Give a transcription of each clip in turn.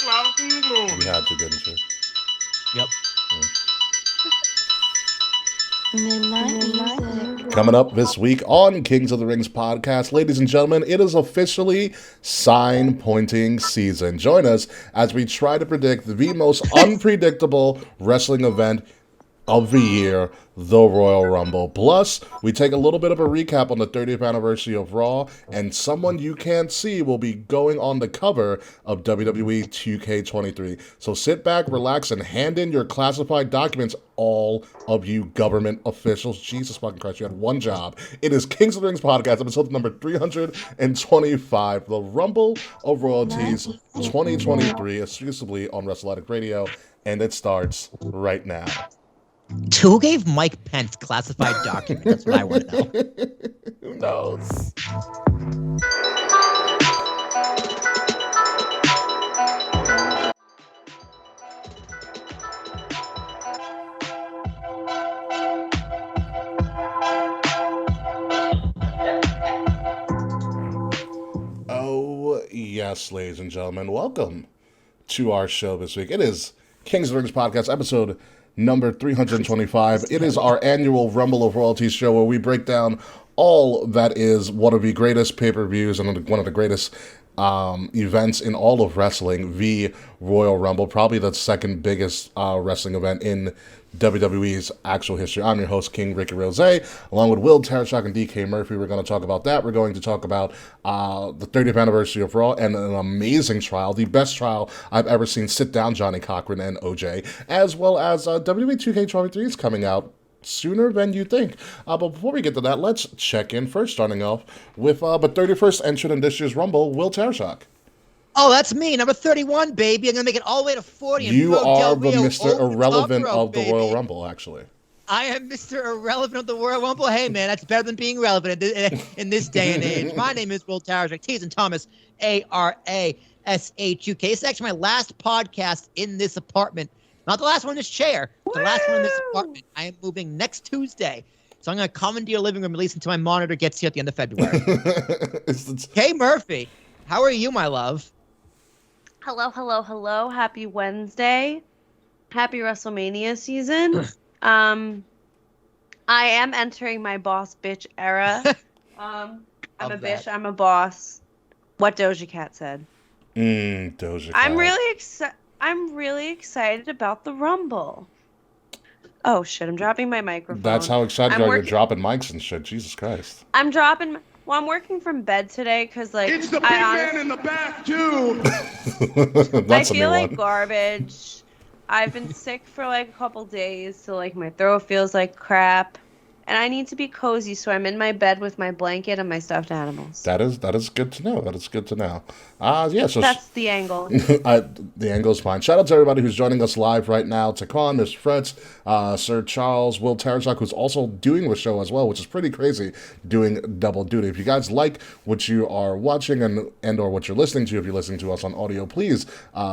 You had to, didn't you? Yep. Midnight music. Coming up this week on Kings of the Rings podcast, ladies and gentlemen, it is officially sign pointing season. Join us as we try to predict the most unpredictable wrestling event of the year, the Royal Rumble. Plus, we take a little bit of a recap on the 30th anniversary of Raw, and someone you can't see will be going on the cover of WWE 2K23. So sit back, relax, and hand in your classified documents, all of you government officials. Jesus fucking Christ, you had one job. It is Kings of the Rings podcast, episode number 325, the Rumble of Royalties 2023, exclusively on Wrestle Addict Radio, and it starts right now. Who gave Mike Pence classified document? That's what I want to know. Who knows? Oh, yes, ladies and gentlemen. Welcome to our show this week. It is Kings of the Rings podcast, episode number 325. It is our annual Rumble of Royalties show where we break down all that is one of the greatest pay-per-views and one of the greatest events in all of wrestling, the Royal Rumble, probably the second biggest wrestling event in WWE's actual history. I'm your host, King Ricky Rose, along with Will Tarashak and DK Murphy. We're going to talk about that. We're going to talk about the 30th anniversary of Raw and an amazing trial, the best trial I've ever seen, sit down Johnny Cochran and OJ, as well as WWE 2K23 is coming out sooner than you think. But before we get to that, let's check in first, starting off with the 31st entrant in this year's Rumble, Will Tarashak. Oh, that's me, number 31, baby. I'm going to make it all the way to 40. And You throw are Del the Rio Mr. over the Irrelevant top rope, of the baby. Royal Rumble, actually. I am Mr. Irrelevant of the Royal Rumble. Hey, man, that's better than being relevant in this day and age. My name is Will Tarashak, T's and Thomas, A-R-A-S-H-U-K. It's actually my last podcast in this apartment. Not the last one in this chair. The last one in this apartment. I am moving next Tuesday. So I'm going to commandeer a living room at least until my monitor gets here at the end of February. Hey, Murphy. How are you, my love? Hello, hello, hello. Happy Wednesday. Happy WrestleMania season. I am entering my boss bitch era. I'm a bitch. I'm a boss. What Doja Cat said. Doja Cat. I'm really excited about the Rumble. Oh shit! I'm dropping my microphone. That's how excited you are. You're dropping mics and shit. Jesus Christ. I'm working from bed today because it's the big man in the back too. I feel like garbage. I've been sick for like a couple days, so like my throat feels like crap. And I need to be cozy, so I'm in my bed with my blanket and my stuffed animals. That is good to know. That is good to know. So that's the angle. The angle is fine. Shout out to everybody who's joining us live right now. Takon, Mr. Fretz, Sir Charles, Will Tarashak, who's also doing the show as well, which is pretty crazy, doing double duty. If you guys like what you are watching and or what you're listening to, if you're listening to us on audio, please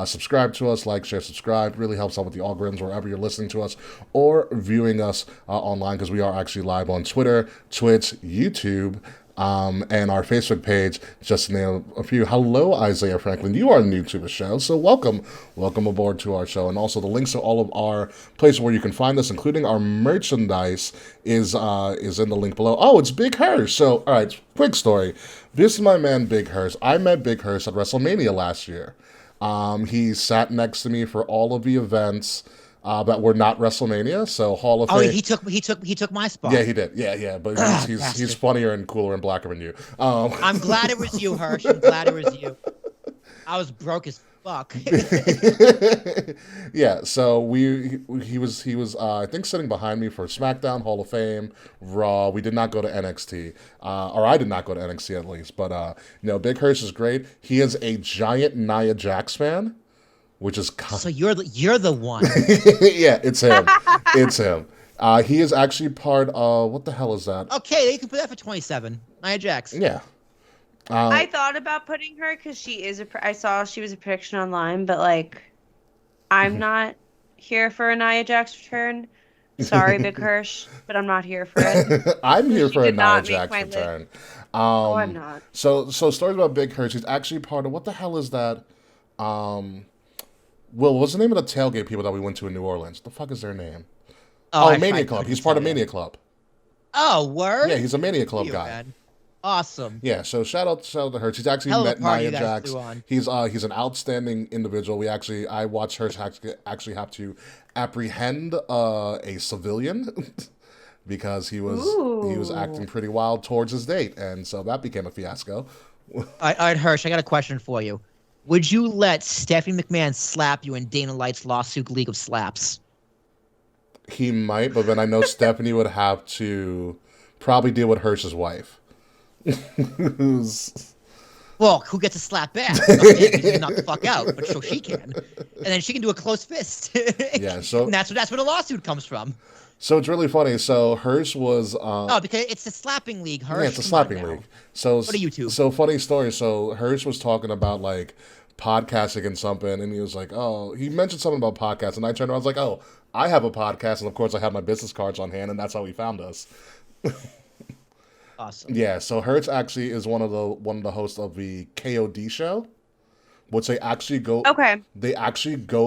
subscribe to us, like, share, subscribe. It really helps out with the algorithms wherever you're listening to us or viewing us online, because we are actually live on Twitter, Twitch, YouTube, and our Facebook page, just to name a few. Hello, Isaiah Franklin. You are new to the show, so welcome aboard to our show. And also the links to all of our places where you can find us, including our merchandise, is in the link below. Oh, it's Big Hirsch. So, all right, quick story. This is my man, Big Hirsch. I met Big Hirsch at WrestleMania last year. He sat next to me for all of the events that were not WrestleMania, so Hall of Fame. Oh, he took my spot. Yeah, he did. Yeah, but he's funnier and cooler and blacker than you. I'm glad it was you, Hirsch. I'm glad it was you. I was broke as fuck. Yeah, so he was I think sitting behind me for SmackDown, Hall of Fame, Raw. We did not go to NXT, or I did not go to NXT at least. But Big Hirsch is great. He is a giant Nia Jax fan. Which is so you're the one. Yeah, it's him. It's him. He is actually part of what the hell is that? Okay, you can put that for 27. Nia Jax. Yeah. I thought about putting her because I saw she was a prediction online, but like, I'm not here for a Nia Jax return. Sorry, Big Hirsch, but I'm not here for it. I'm here for a Nia Jax return. I'm not. So stories about Big Hirsch. He's actually part of what the hell is that? Will, what's the name of the tailgate people that we went to in New Orleans? The fuck is their name? I Mania Club. He's part of Mania Club. Oh, word? Yeah, he's a Mania Club You, guy. man. Awesome. Yeah, so shout out to Hertz. He's actually Hell of a met party Nia you guys Jax. threw on. He's an outstanding individual. I watched Hertz actually have to apprehend a civilian because he was acting pretty wild towards his date, and so that became a fiasco. All right, Hirsch, I got a question for you. Would you let Stephanie McMahon slap you in Dana Light's lawsuit League of Slaps? He might, but then I know Stephanie would have to probably deal with Hirsch's wife. Well, who gets a slap back? Okay, you knock the fuck out, but so she can, and then she can do a close fist. Yeah, so and that's where the lawsuit comes from. So it's really funny. So Hirsch was Oh, because it's a slapping league. Hirsch, yeah, it's a slapping league. So what are you two? So funny story. So Hirsch was talking about like podcasting and something, and he was like, "Oh," he mentioned something about podcasts, and I turned around, I was like, "Oh, I have a podcast," and of course I have my business cards on hand, and that's how he found us. Awesome. Yeah, so Hertz actually is one of the hosts of the KOD show, which they actually go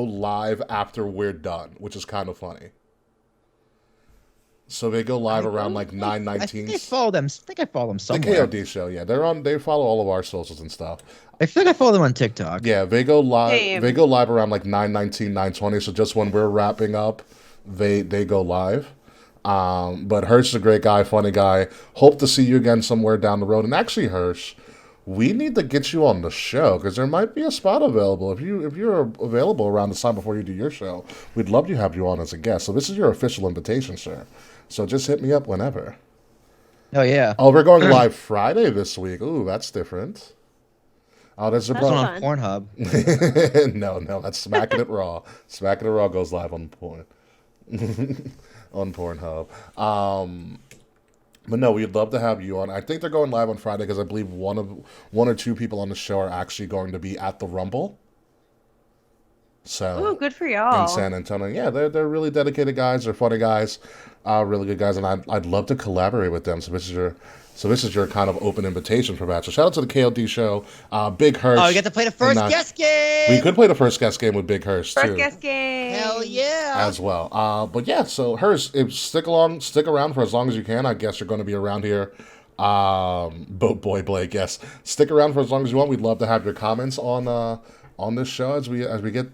live after we're done, which is kind of funny. So they go live around like 9:19. I think I follow them. The somewhere. KOD show, yeah, they follow all of our socials and stuff. I feel like I follow them on TikTok. Yeah, they go live. Same. They go live around like 9:19, 9:20. So just when we're wrapping up, they go live. But Hirsch is a great guy, funny guy. Hope to see you again somewhere down the road. And actually, Hirsch, we need to get you on the show because there might be a spot available. If you're available around this time before you do your show, we'd love to have you on as a guest. So this is your official invitation, sir. So just hit me up whenever. Oh yeah. Oh, we're going live Friday this week. Ooh, that's different. Oh, there's a That's on fun. Pornhub. No, that's Smacking It Raw. Smacking It Raw goes live on porn. On Pornhub. But no, we'd love to have you on. I think they're going live on Friday because I believe one or two people on the show are actually going to be at the Rumble. So Ooh, good for y'all. in San Antonio. Yeah, they're really dedicated guys. They're funny guys, really good guys, and I'd love to collaborate with them. So this is your kind of open invitation for that. So shout out to the KLD show. Big Hirsch. Oh, you get to play the first guest game. We could play the first guest game with Big Hirsch too. First guest game. Hell yeah. As well. But yeah, so Hirsch, stick around for as long as you can. I guess you're going to be around here. Boat Boy Blake, yes. Stick around for as long as you want. We'd love to have your comments on this show as we get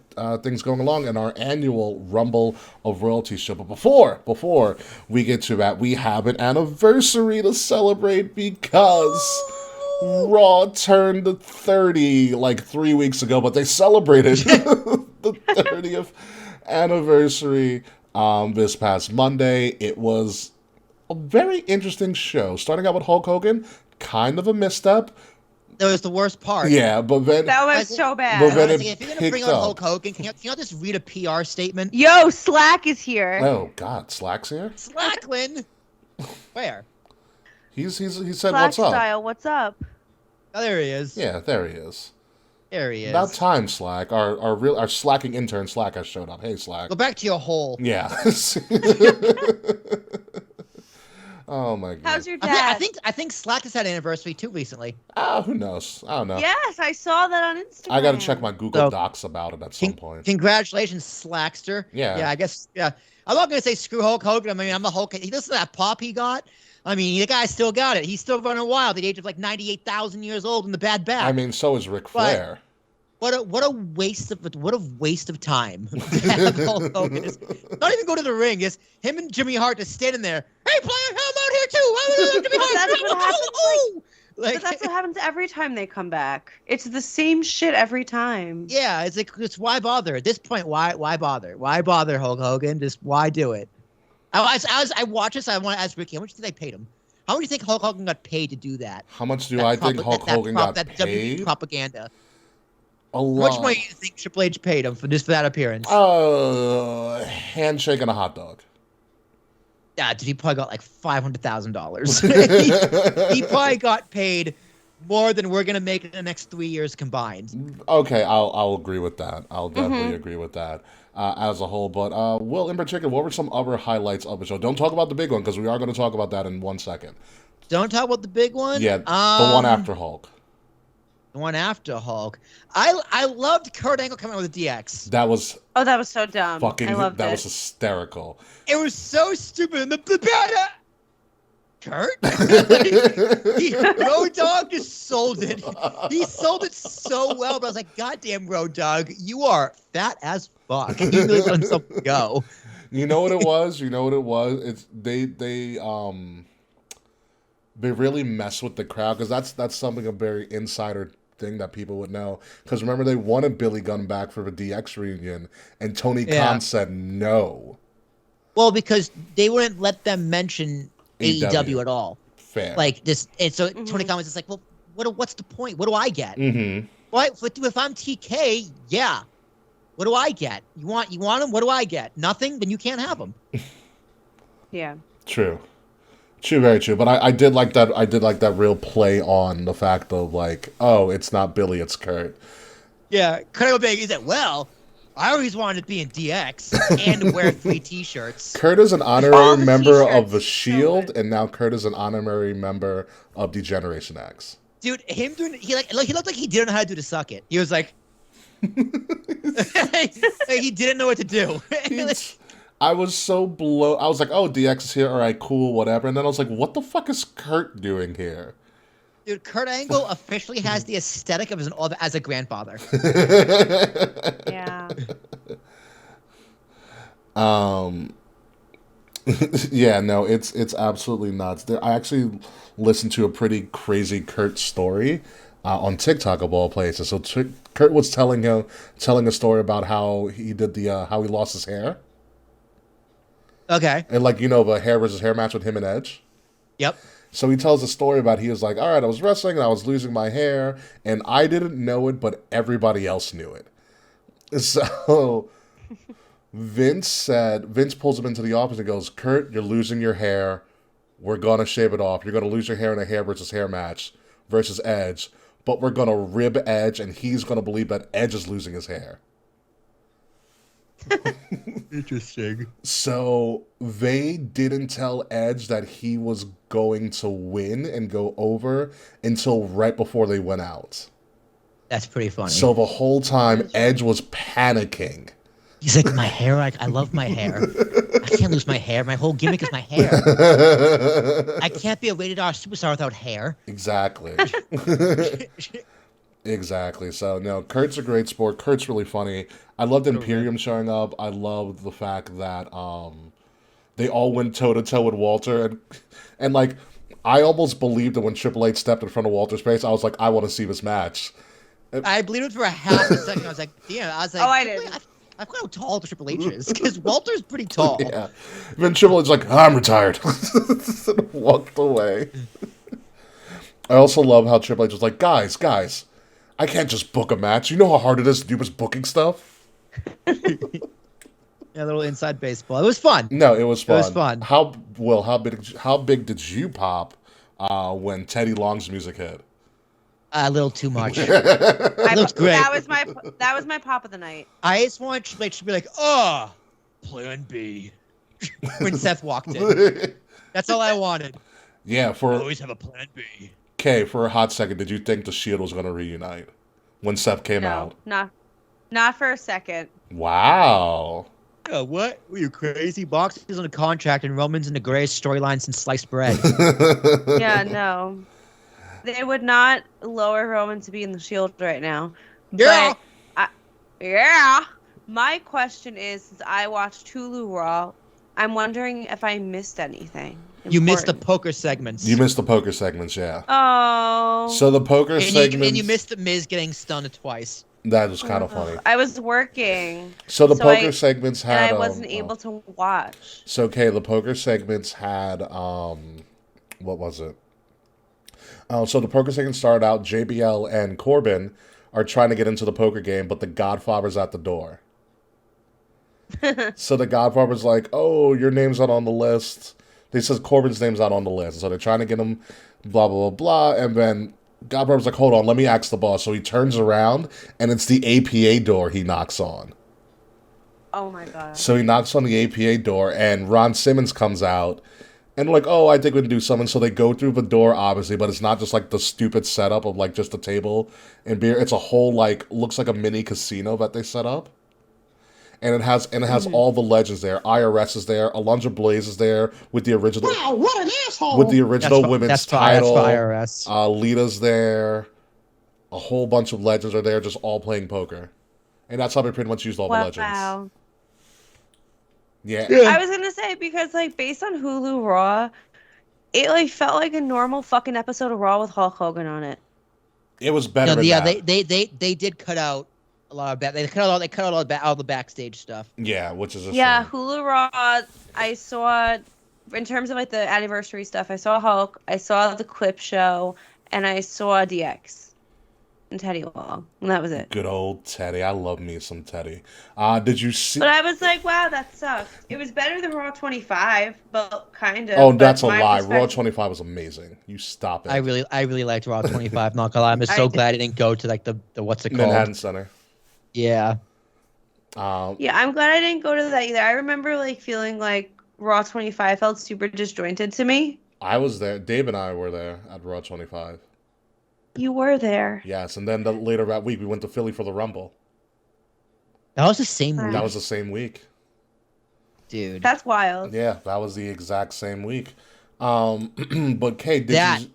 things going along in our annual Rumble of Royalties show. But before we get to that, we have an anniversary to celebrate because Raw turned 30 like 3 weeks ago, but they celebrated the 30th anniversary this past Monday. It was a very interesting show. Starting out with Hulk Hogan, kind of a misstep. That was the worst part. Yeah, but then That was so bad. But then Honestly, if you're gonna bring on picked up. Hulk Hogan, can you not just read a PR statement? Yo, Slack is here. Oh God, Slack's here. Slacklin. Where? He said, Slack "What's up?" style, what's up? Oh, there he is. Yeah, there he is. There he is. About time, Slack. Our slacking intern Slack has showed up. Hey, Slack. Go back to your hole. Yeah. Oh my God. How's your I dad? think Slack has had an anniversary too recently. Who knows? I don't know. Yes, I saw that on Instagram. I got to check my Google So- Docs about it at some point. Congratulations, Slackster. Yeah. Yeah, I guess. Yeah, I'm not gonna say screw Hulk Hogan. I mean, I'm the Hulk. He doesn't that pop he got. I mean, the guy still got it. He's still running wild at the age of like 98,000 years old in the bad back. I mean, so is Ric Flair. What a waste of time. To have Hulk Hogan just not even go to the ring. Just him and Jimmy Hart just standing there. Hey, player, I'm out here too. I'm Jimmy Hart. That's what happens, Like, But that's what happens every time they come back. It's the same shit every time. yeah, it's why bother at this point? Why bother? Why bother Hulk Hogan? Just why do it? As I watch this, I want to ask Ricky, how much do they paid him? How much do you think Hulk Hogan got paid to do that? How much do I think Hulk Hogan got that WWE paid? propaganda. A How lot. much money do you think Triple H paid him for that appearance? Handshake and a hot dog. Yeah, dude, he probably got like $500,000. he probably got paid more than we're gonna make in the next 3 years combined. Okay, I'll agree with that. I'll definitely agree with that as a whole. But Will, in particular, what were some other highlights of the show? Don't talk about the big one because we are going to talk about that in 1 second. Don't talk about the big one. Yeah, the one after Hulk. went after Hulk. I loved Kurt Angle coming out with a DX. That was that was so dumb. fucking. I loved that it. was hysterical. It was so stupid. And the Kurt? Road Dogg just sold it. He sold it so well, but I was like, goddamn Road Dogg, you are fat as fuck. He really let himself go. You know what it was? It's they really mess with the crowd because that's something a very insider thing that people would know. Because remember, they wanted Billy Gunn back for the DX reunion, and Tony Khan said no. Well, because they wouldn't let them mention AEW at all. Fair. Like this, and so Tony Khan was just like, well, what's the point? What do I get? Mm-hmm. Well, if I'm TK, yeah. What do I get? You want him? What do I get? Nothing? Then you can't have him. Yeah. True, very true. But I did like that. I did like that real play on the fact of like, oh, it's not Billy, it's Kurt. Yeah, Kurt Angle being, he said, well, I always wanted to be in DX and wear 3 T-shirts. Kurt is an honorary member of t-shirts. the Shield, and now Kurt is an honorary member of Degeneration X. Dude, him doing he looked like he didn't know how to do to suck it. He was like, he didn't know what to do. I was so blown. I was like, oh, DX is here. All right, cool, whatever. And then I was like, what the fuck is Kurt doing here? Dude, Kurt Angle officially has the aesthetic of as a grandfather. Yeah. Yeah, no, it's absolutely nuts. I actually listened to a pretty crazy Kurt story on TikTok of all places. So Kurt was telling a story about how he did how he lost his hair. Okay. And like, the hair versus hair match with him and Edge. Yep. So he tells a story about he was like, all right, I was wrestling and I was losing my hair and I didn't know it, but everybody else knew it. So Vince pulls him into the office and goes, Kurt, you're losing your hair. We're going to shave it off. You're going to lose your hair in a hair versus hair match versus Edge, but we're going to rib Edge and he's going to believe that Edge is losing his hair. Interesting. So they didn't tell Edge that he was going to win and go over until right before they went out. That's pretty funny. So the whole time, Edge was panicking. He's like, my hair, I love my hair. I can't lose my hair. My whole gimmick is my hair. I can't be a rated R superstar without hair. Exactly. Exactly. So, no, Kurt's a great sport. Kurt's really funny. I loved Imperium showing up. I loved the fact that they all went toe-to-toe with Walter. And like, I almost believed that when Triple H stepped in front of Walter's face, I was like, I want to see this match. I believed it for a half a second. I was like, damn. I was like, Oh, I did. I forgot how tall Triple H is, because Walter's pretty tall. Yeah. Then Triple H's like, I'm retired. And walked away. I also love how Triple H was like, guys, I can't just book a match. You know how hard it is to do this booking stuff? Yeah, a little inside baseball. It was fun. No, it was fun. It was fun. How big did you pop when Teddy Long's music hit? A little too much. It looked great. That was my pop of the night. I just wanted Triple H to be like, oh, Plan B. When Seth walked in. That's all I wanted. Yeah, I always have a Plan B. Okay, for a hot second, did you think the Shield was going to reunite when Seth came out? Not for a second. Wow. What? Were you crazy? Boxers on a contract and Roman's in the greatest storyline since sliced bread. Yeah, no. They would not lower Roman to be in the Shield right now. Yeah. But yeah. My question is, since I watched Hulu Raw, I'm wondering if I missed anything. You missed the important. poker segments. You missed the poker segments, yeah. Oh. So the poker segments... And you missed the Miz getting stunned twice. That was kind of funny. I was working. So the poker segments had... And I wasn't able to watch. So, okay, the poker segments had... what was it? So the poker segment started out, JBL and Corbin are trying to get into the poker game, but the Godfather's at the door. So the Godfather's like, oh, your name's not on the list. They says Corbin's name's not on the list. So they're trying to get him, blah, blah, blah, blah. And then Godfather's like, hold on, let me ask the boss. So he turns around, and it's the APA door he knocks on. Oh, my God. So he knocks on the APA door, and Ron Simmons comes out, And like, oh, I think we can do something. So they go through the door, obviously, but it's not just like the stupid setup of like just a table and beer. It's a whole like looks like a mini casino that they set up. And it has all the legends there. IRS is there. Alundra Blaze is there with the original. Wow, what an asshole! With the original women's that's title. That's IRS. Lita's there. A whole bunch of legends are there, just all playing poker. And that's how they pretty much used all the legends. Wow. Yeah. I was gonna say, because like based on Hulu Raw, it like felt like a normal fucking episode of Raw with Hulk Hogan on it. It was better than that. They did cut out a lot of they cut out all the backstage stuff. Yeah, which is a Yeah, shame. Hulu Raw. I saw, in terms of like the anniversary stuff, I saw Hulk, I saw the clip show, and I saw DX and Teddy Long, and that was it. Good old Teddy. I love me some Teddy. Did you see? But I was like, wow, that sucked. It was better than Raw 25, but kind of. Oh, but that's a my lie. Raw perspective- 25 was amazing. You stop it. I really liked Raw 25. Not gonna lie, I'm just so glad it didn't go to like the what's it called? Manhattan Center. Yeah. Yeah, I'm glad I didn't go to that either. I remember like feeling like Raw 25 felt super disjointed to me. I was there. Dave and I were there at Raw 25. You were there. Yes, and then later that week we went to Philly for the Rumble. That was the same week, That was the same week. dude. That's wild. Yeah, that was the exact same week. But Kay, That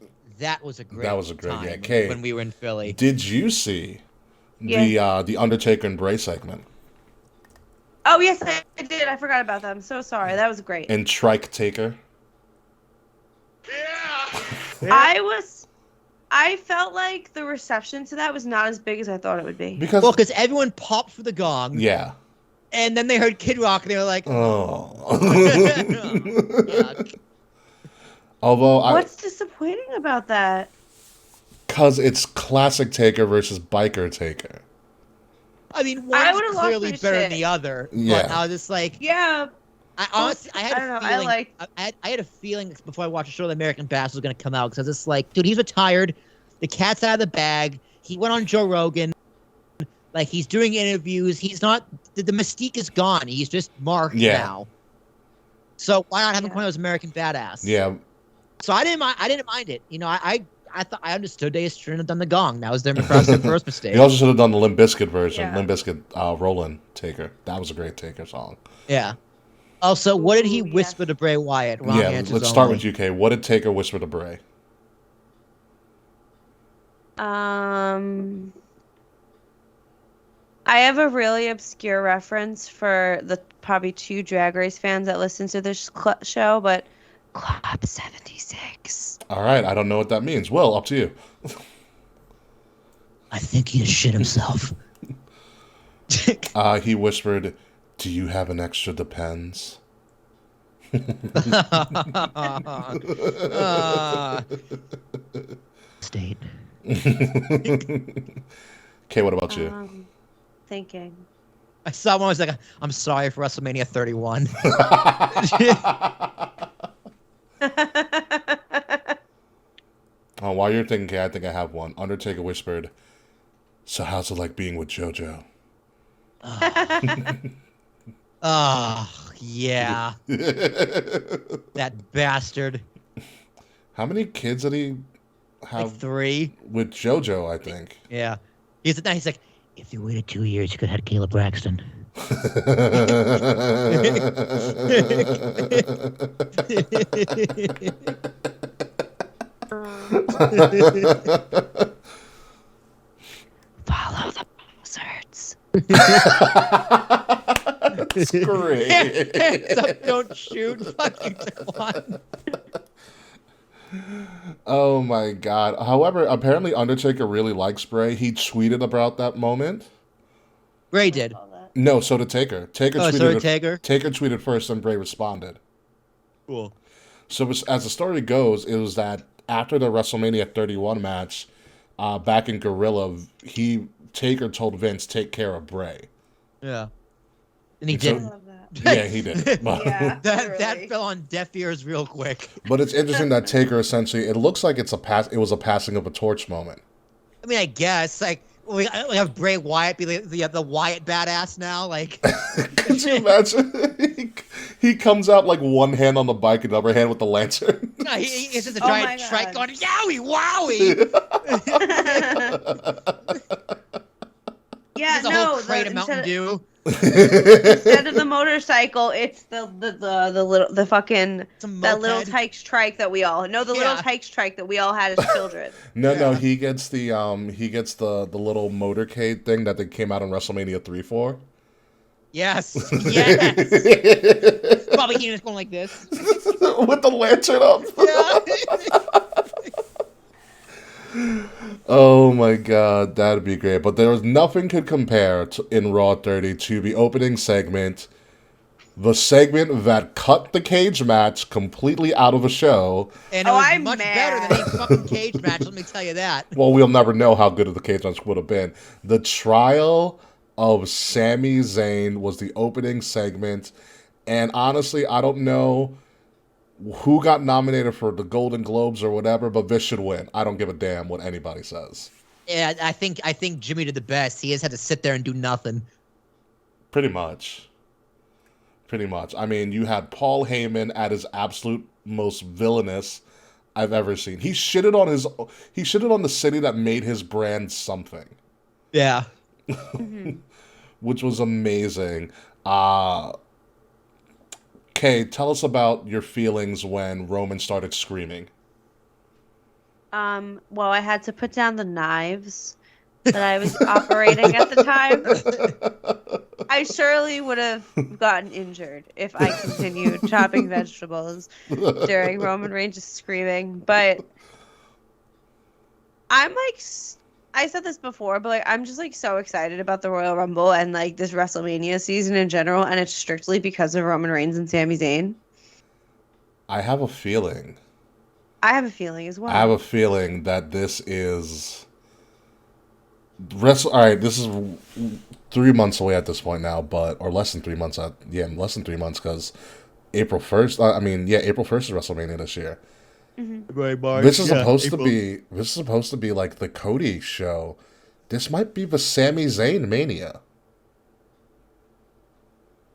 was a great time yeah, Kay, when we were in Philly. did you see the Undertaker and Bray segment? Oh yes, I did. I forgot about that. I'm so sorry. That was great. And Trike Taker? I felt like the reception to that was not as big as I thought it would be. Because everyone popped for the gong. Yeah. And then they heard Kid Rock and they were like, oh. Yeah. Although What's disappointing about that? Because it's classic Taker versus biker Taker. I mean, I one's would've lost clearly my better than shit. the other. Yeah. But I was just like, Yeah. I honestly, I had I a don't know, feeling. I had a feeling before I watched the show that American Bass was going to come out because I was just like, dude, he's retired. The cat's out of the bag. He went on Joe Rogan. Like, he's doing interviews. He's not. The mystique is gone. He's just Mark now. So why not have him come out as American Badass? Yeah. So I didn't mind it. You know, I thought I understood they shouldn't have done the gong. That was their first mistake. They also should have done the Limp Bizkit version. Yeah. Limp Bizkit Rollin' Taker. That was a great Taker song. Yeah. Also, what did he Ooh, whisper to Bray Wyatt? Wrong Yeah, answers let's start only. with UK. What did Taker whisper to Bray? I have a really obscure reference for the probably 2 Drag Race fans that listen to this show, but Club 76. All right, I don't know what that means. Well, up to you. I think he just shit himself. He whispered, "Do you have an extra Depends?" State. Okay, what about you? Thinking. I saw one. I was like, I'm sorry for WrestleMania 31. Oh, while you're thinking, Kay, I think I have one. Undertaker whispered, "So how's it like being with JoJo?" Oh, yeah. That bastard. How many kids did he have? Like 3. With JoJo, I think. Yeah. He's like, if you waited 2 years, you could have had Caleb Braxton. Follow the buzzards. That's great. Hands up, don't shoot. Fucking Taquan. Oh my god. However, apparently Undertaker really likes Bray. He tweeted about that moment. Bray did. No, so did Taker. Taker Taker tweeted first and Bray responded. Cool. So as the story goes, it was that after the WrestleMania 31 match, back in Gorilla, Taker told Vince, take care of Bray. Yeah. And he So- didn't. Yeah, he did. But, Yeah, That really. fell on deaf ears real quick. but it's interesting that Taker essentially, it looks like it was a passing of a torch moment. I mean, I guess like we have Bray Wyatt be the Wyatt badass now. Like, Could you imagine? He comes out like one hand on the bike and the other hand with the lantern. No, he's just a Oh my giant trike God. going, yowie, wowie! Yeah, There's a no. whole crate of Mountain Dew. Instead of the motorcycle, it's the little the fucking It's a that little moped. tyke trike that we all little Yeah. tyke trike that we all had as children. No, Yeah. he gets the little motorcade thing that they came out on WrestleMania 3 for. Yes. Yes. Bobby Heenan's going like this. With the lantern up. Yeah. Oh my god, that'd be great. But there was nothing could compare in Raw 30 to the opening segment, the segment that cut the cage match completely out of the show. And it was I'm much mad. better than any fucking cage match, let me tell you that. Well, we'll never know how good of the cage match would have been. The trial of Sami Zayn was the opening segment, and honestly, I don't know who got nominated for the Golden Globes or whatever, but this should win. I don't give a damn what anybody says. Yeah, I think Jimmy did the best. He has had to sit there and do nothing. Pretty much. I mean, you had Paul Heyman at his absolute most villainous I've ever seen. He shitted on the city that made his brand something, Yeah. which was amazing. Kay, tell us about your feelings when Roman started screaming. Well, I had to put down the knives that I was operating at the time. I surely would have gotten injured if I continued chopping vegetables during Roman Reigns' screaming. But I'm like, I said this before, but like, I'm just like so excited about the Royal Rumble and like this WrestleMania season in general, and it's strictly because of Roman Reigns and Sami Zayn. I have a feeling. I have a feeling as well. I have a feeling that this is All right, this is 3 months away at this point now, or less than 3 months. Less than 3 months because April 1st. April 1st is WrestleMania this year. Mm-hmm. This is supposed to be like the Cody show. This might be the Sami Zayn Mania.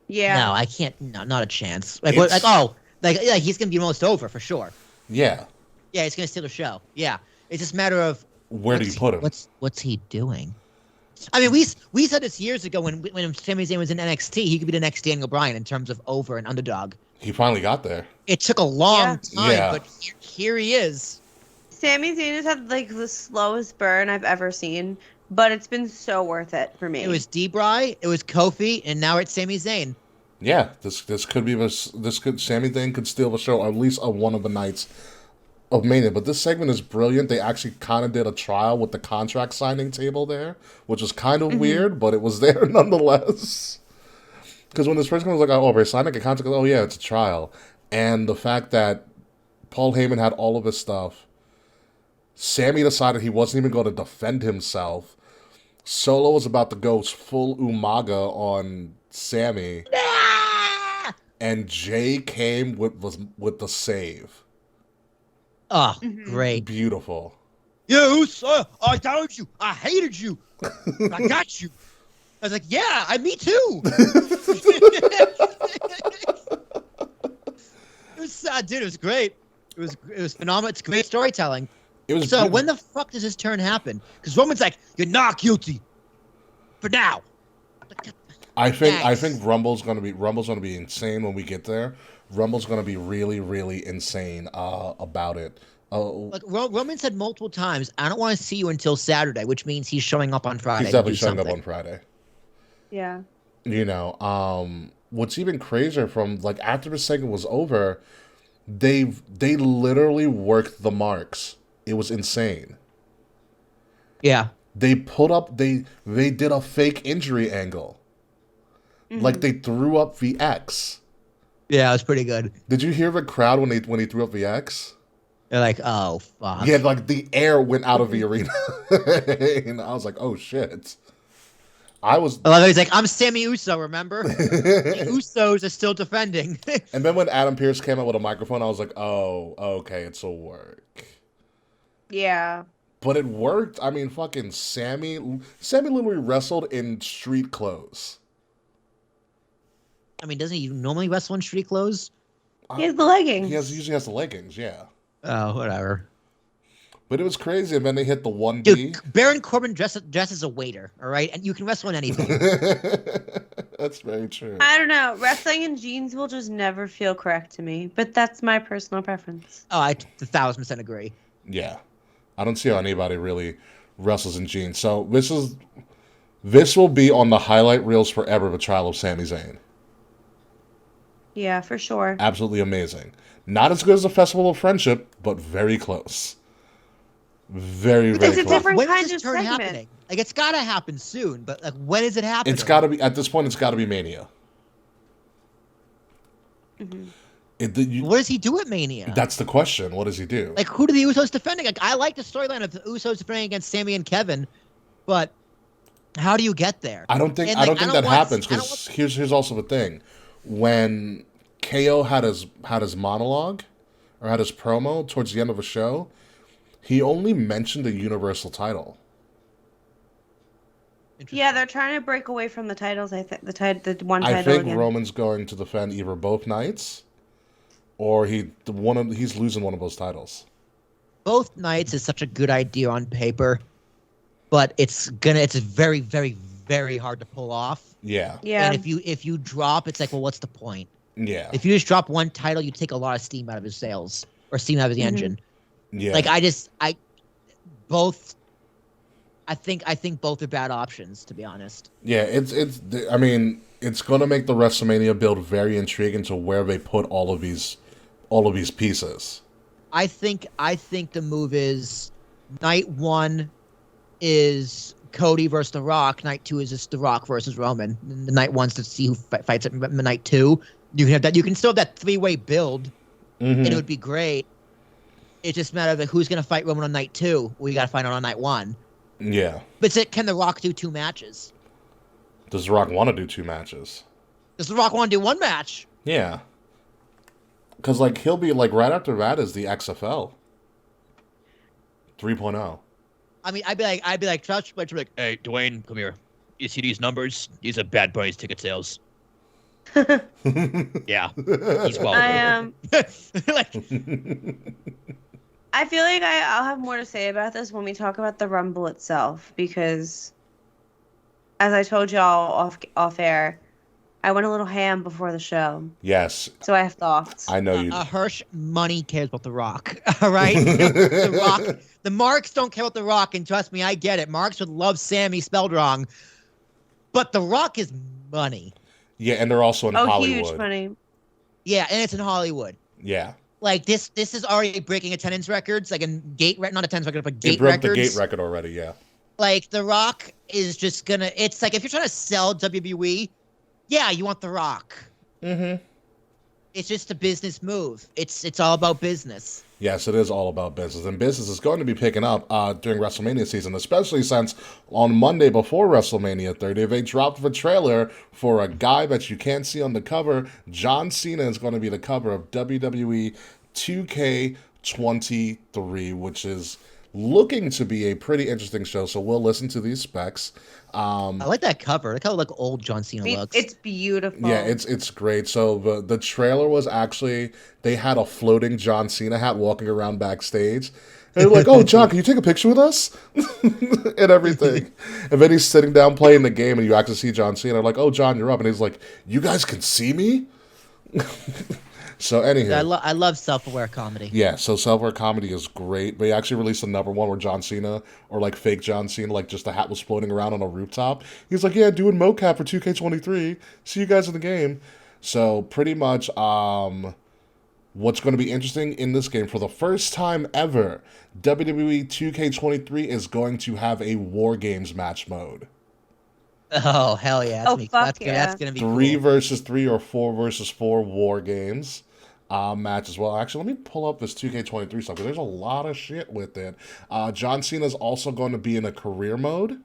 Yeah. No, I can't. No, not a chance. Like, It's- he's gonna be almost over for sure. Yeah. Yeah, he's gonna steal the show. Yeah, it's just a matter of Where do you put him? What's he doing? I mean, we said this years ago when Sami Zayn was in NXT, he could be the next Daniel Bryan in terms of over and underdog. He finally got there. It took a long time, Yeah. but here he is. Sami Zayn has had like the slowest burn I've ever seen, but it's been so worth it for me. It was D-Bry, it was Kofi, and now it's Sami Zayn. Yeah, this could be Sami Zayn could steal the show, or at least on one of the nights of Mania. But this segment is brilliant. They actually kind of did a trial with the contract signing table there, which was kind of weird, but it was there nonetheless. Because when this person was like, "Oh, we're signing a contract," oh yeah, it's a trial, and the fact that Paul Heyman had all of his stuff, Sammy decided he wasn't even going to defend himself. Solo was about to go full Umaga on Sammy, and Jay came with the save. Oh, great. Beautiful. You, sir, I told you, I hated you. I got you. I was like, yeah, me too. Dude, it was great. It was phenomenal. It's great storytelling. It was So beautiful. when the fuck does his turn happen? Because Roman's like, you're not guilty. For now. I think Thanks. Rumble's gonna be insane when we get there. Rumble's gonna be really, really insane about it. Like Roman said multiple times, I don't want to see you until Saturday, which means he's showing up on Friday. He's to definitely do showing up something. on Friday. Yeah. You know, what's even crazier from like after the segment was over, they literally worked the marks. It was insane. Yeah. They did a fake injury angle. Like they threw up the X. Yeah, it was pretty good. Did you hear the crowd when he threw up the X? They're like, oh, fuck. Yeah, like the air went out of the arena. And I was like, oh shit. I was He's like, I'm Sammy Uso, remember? The Usos are still defending. And then when Adam Pearce came out with a microphone, I was like, oh, okay, it's a work. Yeah. But it worked. I mean, fucking Sammy literally wrestled in street clothes. I mean, doesn't he normally wrestle in street clothes? He has the leggings. He usually has the leggings, yeah. Oh, whatever. But it was crazy, and then they hit the 1D. Dude, Baron Corbin dresses as a waiter, all right? And you can wrestle in anything. That's very true. I don't know. Wrestling in jeans will just never feel correct to me, but that's my personal preference. Oh, I 1,000% agree. Yeah. I don't see how anybody really wrestles in jeans. So this will be on the highlight reels forever, the trial of Sami Zayn. Yeah, for sure. Absolutely amazing. Not as good as the Festival of Friendship, but very close. Very, very It's a close. different When kind is this of turn segment. happening? Like, it's got to happen soon, but like, when is it happening? It's got to be, at this point, it's got to be Mania. Mm-hmm. What does he do at Mania? That's the question. What does he do? Like, who do the Usos defending? Like, I like the storyline of the Usos defending against Sami and Kevin, but how do you get there? I don't think And, I don't like, think I that don't want- happens I don't because here's also the thing. When KO had his monologue or had his promo towards the end of a show, he only mentioned the Universal title. Yeah, they're trying to break away from the titles. I think the one title I think again. Roman's going to defend either both nights, or he's losing one of those titles. Both nights is such a good idea on paper, but it's very, very, very hard to pull off. Yeah. Yeah. And if you drop, it's like, well, what's the point? Yeah. If you just drop one title, you take a lot of steam out of his sales or steam out of the engine. Yeah. Like I think both are bad options, to be honest. Yeah, I mean, it's going to make the WrestleMania build very intriguing to where they put all of these pieces. I think the move is night 1 is Cody versus The Rock. Night 2 is just The Rock versus Roman. And the night 1's to see who fights at night 2. You can have that. You can still have that 3-way build, and it would be great. It's just a matter of who's going to fight Roman on night 2. We got to find out on night 1. Yeah. But can The Rock do 2 matches? Does The Rock want to do 2 matches? Does The Rock want to do 1 match? Yeah. Because, like, he'll be, like, right after that is the XFL 3.0. I mean, I'd be like, Triple H would be like, hey, Dwayne, come here. You see these numbers? These are Bad Bunny's ticket sales. Yeah, he's welcome. Like, I feel like I'll have more to say about this when we talk about the Rumble itself, because as I told y'all off air, I went a little ham before the show. Yes. So I have thoughts. I know you. Hirsch money cares about The Rock. All right, The Rock. The Marks don't care about The Rock, and trust me, I get it. Marks would love Sammy spelled wrong, but The Rock is money. Yeah, and they're also in Hollywood. Huge money. Yeah, and it's in Hollywood. Yeah. Like this is already breaking attendance records, like in not attendance records, but It gate broke records. the gate record already, yeah. Like The Rock is just gonna. It's like if you're trying to sell WWE, yeah, you want The Rock. Mm-hmm. It's just a business move. It's all about business. Yes, it is all about business. And business is going to be picking up during WrestleMania season, especially since on Monday before WrestleMania 30, they dropped the trailer for a guy that you can't see on the cover. John Cena is going to be the cover of WWE 2K23, which is looking to be a pretty interesting show. So we'll listen to these specs. I like that cover. Look how old John Cena looks. It's beautiful. Yeah, it's great. So the trailer was actually, they had a floating John Cena hat walking around backstage. And they're like, oh, John, can you take a picture with us? And everything. And then he's sitting down playing the game, and you actually see John Cena. Like, oh, John, you're up. And he's like, you guys can see me? So anyhow. I love self-aware comedy. Yeah, so self-aware comedy is great. They actually released another one where John Cena, or like fake John Cena, like just the hat was floating around on a rooftop. He's like, yeah, doing mocap for 2K23. See you guys in the game. So pretty much what's going to be interesting in this game, for the first time ever, WWE 2K23 is going to have a War Games match mode. Oh, hell yeah. That's going to be 3 cool. versus 3 or 4 versus 4 War Games. Match as well. Actually, let me pull up this 2K23 stuff because there's a lot of shit with it. John Cena is also going to be in a career mode,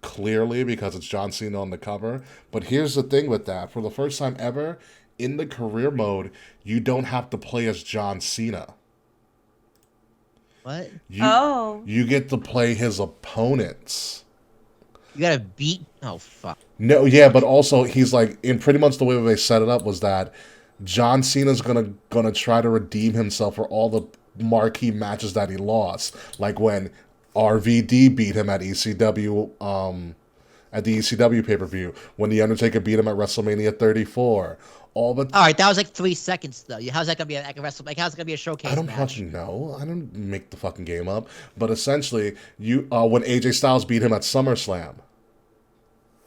clearly, because it's John Cena on the cover. But here's the thing with that. For the first time ever, in the career mode, you don't have to play as John Cena. What? You get to play his opponents. You gotta beat. Oh fuck. No, yeah, but also he's like, in pretty much the way they set it up was that John Cena's gonna try to redeem himself for all the marquee matches that he lost, like when RVD beat him at ECW, at the ECW pay per view, when the Undertaker beat him at WrestleMania 34. All right, that was like 3 seconds though. How's that gonna be like a wrestle? Like how's it gonna be a showcase? I don't match? fucking know. I don't make the fucking game up. But essentially, when AJ Styles beat him at SummerSlam.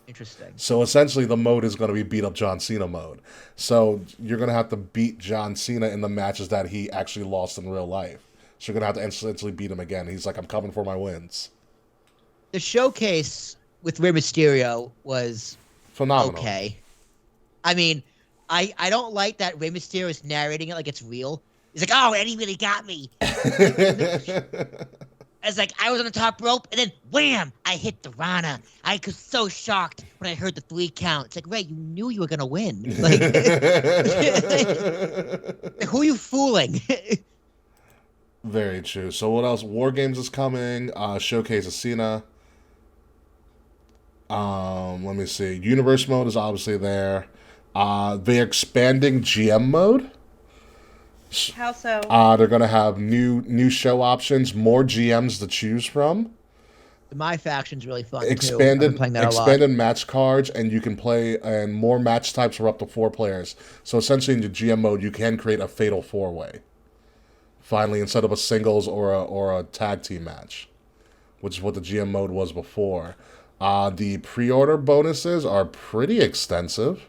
Interesting. So essentially, the mode is going to be beat up John Cena mode. So you're going to have to beat John Cena in the matches that he actually lost in real life. So you're going to have to essentially beat him again. He's like, I'm coming for my wins. The showcase with Rey Mysterio was phenomenal. Okay. I mean, I don't like that Rey Mysterio is narrating it like it's real. He's like, oh, Eddie really got me. It's like, I was on the top rope, and then, wham, I hit the Rana. I was so shocked when I heard the 3 count. It's like, Ray, you knew you were going to win. Like, who are you fooling? Very true. So what else? War Games is coming. Showcase of Cena. Let me see. Universe mode is obviously there. They're expanding GM mode. How so? They're going to have new show options, more GMs to choose from. My faction's really fun expanded too. Match cards, and you can play, and more match types for up to 4 players. So essentially in the GM mode, you can create a fatal 4-way. Finally, instead of a singles or a tag team match, which is what the GM mode was before. The pre-order bonuses are pretty extensive.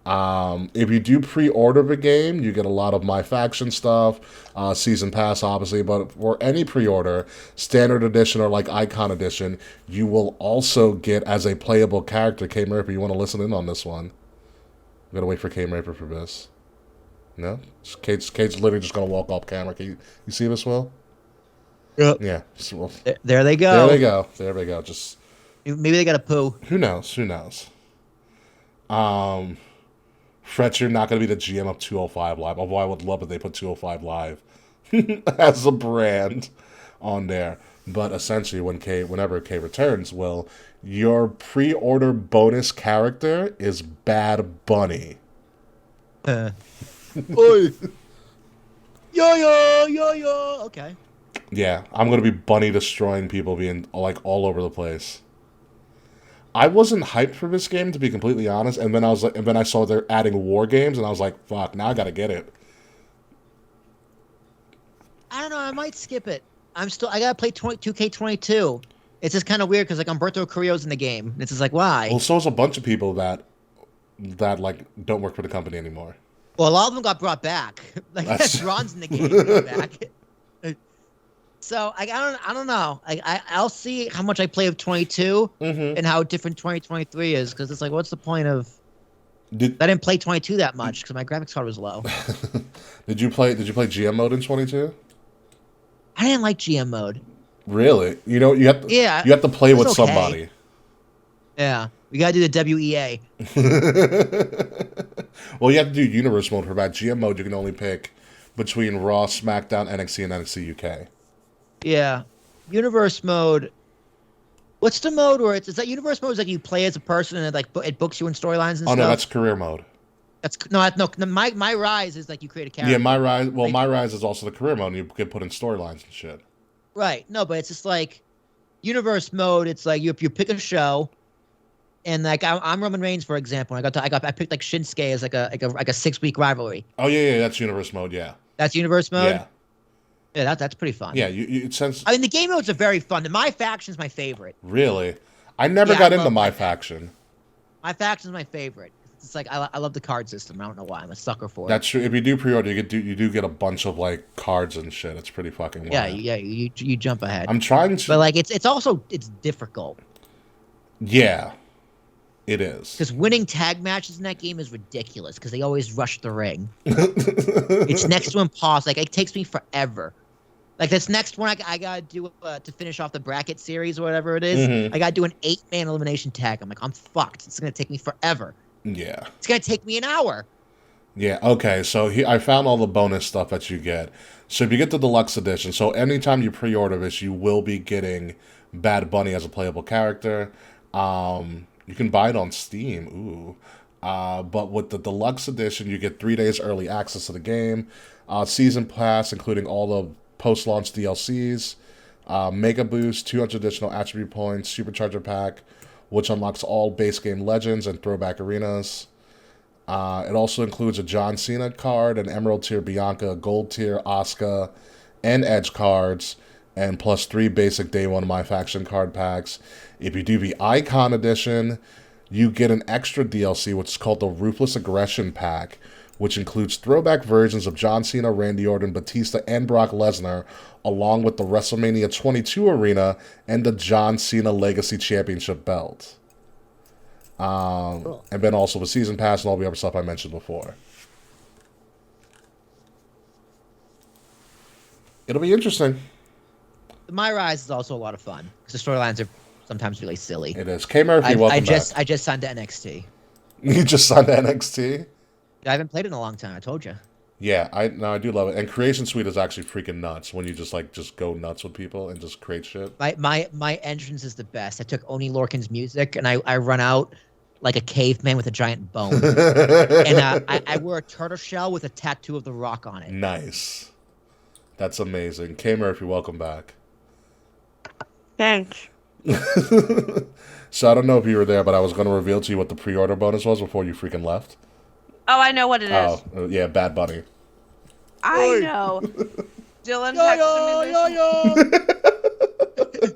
If you do pre-order the game, you get a lot of My Faction stuff, Season Pass, obviously, but for any pre-order, Standard Edition or like Icon Edition, you will also get as a playable character, K Murphy. You want to listen in on this one? I'm going to wait for K Murphy for this. No? Kate's literally just going to walk off camera. You see this, Will? Yep. Yeah. So, there they go. There they go. Just maybe they got a poo. Who knows? Fretch, you're not going to be the GM of 205 Live, although I would love if they put 205 Live as a brand on there. But essentially, whenever K returns, Will, your pre-order bonus character is Bad Bunny. Oi. Yo. Okay. Yeah, I'm going to be Bunny destroying people, being like all over the place. I wasn't hyped for this game, to be completely honest, and then I saw they're adding War Games, and I was like, "Fuck! Now I gotta get it." I don't know. I might skip it. I gotta play 2K22. It's just kind of weird because like Humberto Carrillo's in the game. It's just like, why? Well, so is a bunch of people that like don't work for the company anymore. Well, a lot of them got brought back. Like Ron's in the game. Back. So I don't know. I'll see how much I play of 22 and how different 2023 is, because it's like, what's the point of? I didn't play 22 that much because my graphics card was low. Did you play GM mode in 22? I didn't like GM mode. Really? You have to play with somebody. Yeah, we gotta do the WEA. Well, you have to do Universe mode for that. GM mode you can only pick between Raw, SmackDown, NXT, and NXT UK. Yeah, Universe mode. What's the mode where it's that Universe mode is like you play as a person and it books you in storylines and stuff? Oh no, that's career mode. That's no. My Rise is like you create a character. Yeah, My Rise. Well, My Rise is also the career mode, and you can put in storylines and shit. Right. No, but it's just like Universe mode. It's like you pick a show, and like I'm Roman Reigns, for example. I picked like Shinsuke as like a 6-week rivalry. Oh yeah, that's Universe mode. Yeah. That's Universe mode. Yeah. Yeah, that's pretty fun. Yeah, it sounds. I mean, the game modes are very fun. My Faction's my favorite. Really, I never got into My Faction. My Faction's my favorite. It's like I love the card system. I don't know why. I'm a sucker for it. That's true. If you do pre-order, you do get a bunch of like cards and shit. It's pretty fucking wild. Yeah. You jump ahead. I'm trying to, but like it's also difficult. Yeah, it is. Because winning tag matches in that game is ridiculous. Because they always rush the ring. It's next to impossible. Like it takes me forever. Like this next one, I gotta do to finish off the bracket series or whatever it is. Mm-hmm. I gotta do an 8-man elimination tag. I'm like, I'm fucked. It's gonna take me forever. Yeah. It's gonna take me an hour. Yeah, okay, so I found all the bonus stuff that you get. So if you get the deluxe edition, so anytime you pre-order this, you will be getting Bad Bunny as a playable character. You can buy it on Steam, ooh. But with the deluxe edition, you get 3 days early access to the game, season pass, including all the post-launch DLCs, Mega Boost, 200 additional attribute points, Supercharger Pack, which unlocks all base game legends and throwback arenas. It also includes a John Cena card, an Emerald tier Bianca, Gold tier Asuka, and Edge cards, and plus 3 basic Day 1 My Faction card packs. If you do the Icon Edition, you get an extra DLC, which is called the Ruthless Aggression Pack, which includes throwback versions of John Cena, Randy Orton, Batista, and Brock Lesnar, along with the WrestleMania 22 arena and the John Cena Legacy Championship belt. Cool. And then also the season pass and all the other stuff I mentioned before. It'll be interesting. My Rise is also a lot of fun because the storylines are sometimes really silly. It is. K Murphy, welcome back. I just signed to NXT. You just signed to NXT? I haven't played it in a long time. I told you. Yeah, I do love it. And Creation Suite is actually freaking nuts when you just go nuts with people and just create shit. My entrance is the best. I took Oni Lorcan's music and I run out like a caveman with a giant bone. And I wear a turtle shell with a tattoo of The Rock on it. Nice. That's amazing. K Murphy, welcome back. Thanks. So I don't know if you were there, but I was going to reveal to you what the pre-order bonus was before you freaking left. Oh, I know what it is. Oh, yeah, Bad Bunny. I know. Dylan texted me this.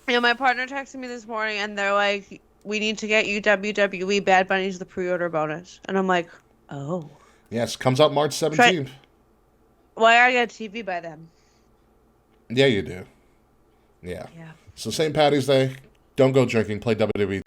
Yeah, my partner texted me this morning, and they're like, "We need to get you WWE Bad Bunny's the pre-order bonus," and I'm like, "Oh." Yes, comes out March 17th. Well, I already got TV by then. Yeah, you do. Yeah. Yeah. So St. Patty's Day, don't go drinking, play WWE.